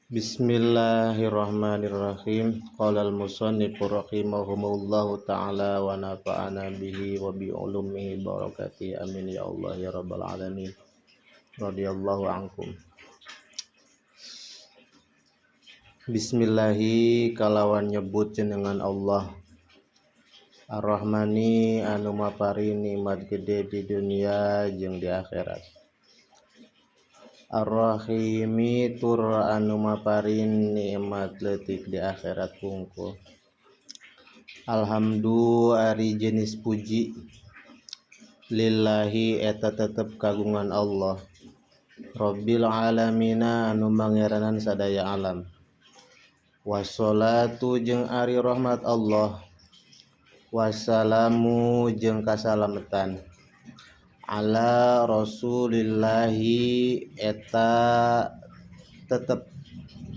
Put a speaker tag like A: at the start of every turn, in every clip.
A: Bismillahirrahmanirrahim. Qala al-musannif rahimahumullahu ta'ala wa nafa'ana bihi wa bi ulumihi barakati amin ya Allah ya rabbal alamin. Radhiyallahu ankum. Bismillahi kalawan nyebut jenengan Allah. Ar-Rahmani anu mapari nikmat gede di dunia jeung di akhirat. Ar-Rahimi tur anu maparin nikmat leutik di akhirat pungkul. Alhamdu ari jenis puji lillahi eta tetep kagungan Allah. Rabbil alamina anu mangeranan sadaya alam. Wassalatu jeung ari rahmat Allah. Wassalamu jeung kasalametan ala rasulillahi eta tetep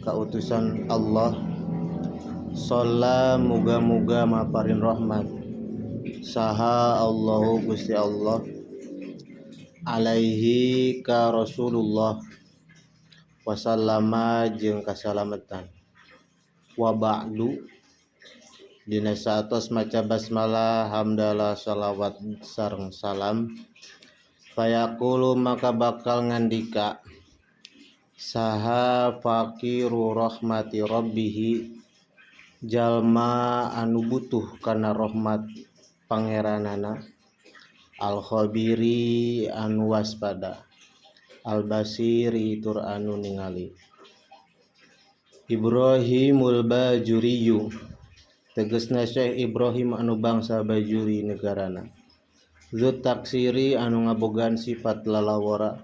A: kautusan Allah. Shalla muga-muga maparin rahmat saha Allahu Gusti Allah alaihi ka Rasulullah wasallama jeung kasalametan. Wa ba'du dina satos maca basmalah hamdalah salawat sareng salam. Fayaqulu maka bakal ngandika saha faqiru rahmati rabbihi jalma anu butuh kana rahmat pangeranana, al khabiri anu waspada, al basiri tur anu ningali. Ibrahimul Bajuriyu tegesna Syekh Ibrahim anu bangsa Bajuri negarana. Zut taksiri anu ngabogan sifat lalawara.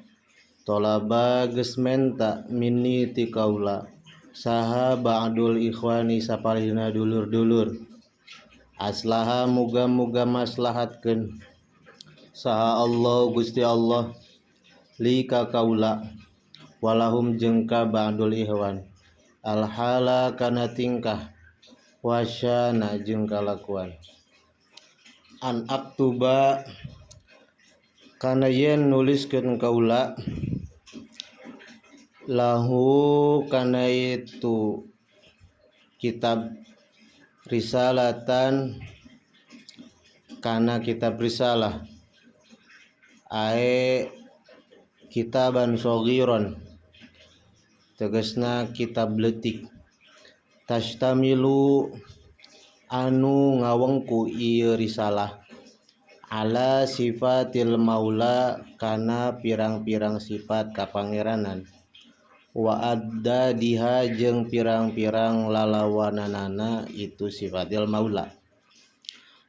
A: Tolaba geus menta minni ti kaula saha ba'dul ikhwani sapalihna dulur-dulur. Aslaha muga-muga maslahatkeun saha Allah Gusti Allah li ka kaula walahum jeung ka ba'dul ikhwan alhala kana tingkah wasyana jeung kalakuan. An aktuba kana yen nuliskeun kaula lahu kana itu kitab risalatan kana kitab risalah ae kitaban shaghiran tegasna kitab leutik tashtamilu anu ngawengku ieu risalah ala sifatil maula kana pirang-pirang sifat kapangeranan wa adda diha jeung pirang-pirang lalawananana itu sifatil maula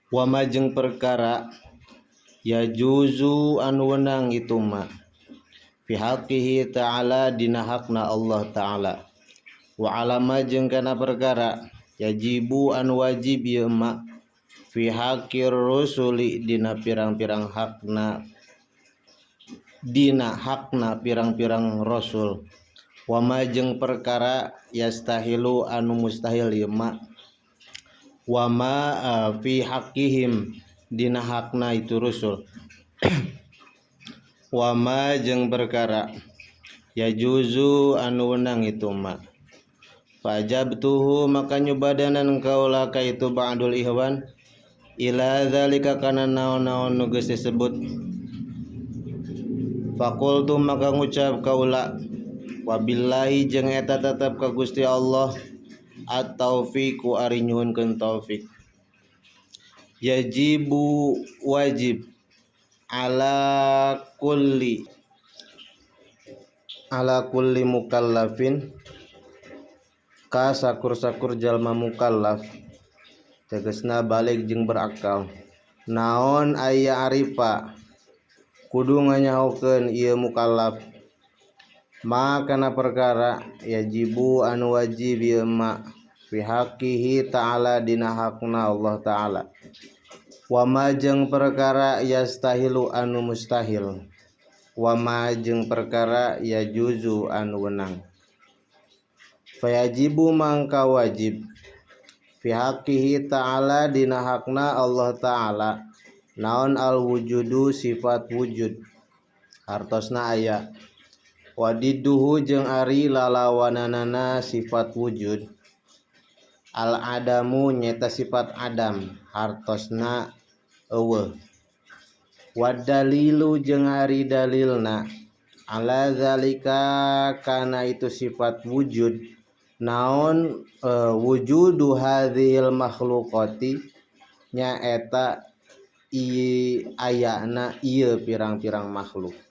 A: wa majeng perkara ya juzu anu wenang itu ma fi haqqihi ta'ala dina hakna Allah ta'ala wa alama jeung kana perkara yajibu an wajib ieu ma fi haqqir rusuli dina pirang-pirang hakna pirang-pirang rasul wa ma jeung perkara yastahilu anu mustahil ieu ma wa ma fi haqqihim dina hakna itu rasul wa ma jeung perkara yajuzu anu wenang itu ma fajabtuhu maka nyubadanan kaula ka itu ba'dul ihwan ila zalika kana naon-naon nu geus disebut. Faqultu maka ngucap kaula wabillahi jeung eta tetep ka Gusti Allah at-taufiqu ari nyuhunkeun taufik. Yajibu wajib ala kulli mukallafin ka sakur-sakur jalma mukallaf tegasna balik jeung berakal naon aya arifa kudu nganyahokeun ieu mukallaf ma kana perkara yajibu anu wajib ieu ma fi haqqihi ta'ala dina hakna Allah ta'ala wa ma jeung perkara yastahilu anu mustahil wa ma jeung perkara yajuzu anu wenang. Fayajibu mangka wajib fi haqqihi ta'ala dina hakna Allah ta'ala naon al wujudu sifat wujud hartosna aya Wadiduhu jeung ari lalawananana sifat wujud al adamu nyata sifat adam hartosna eueuh. Wadalilu jeung ari dalilna ala zalika kana itu sifat wujud naon wujudu hadzil makhluqati nyaeta ayana ieu pirang-pirang makhluk.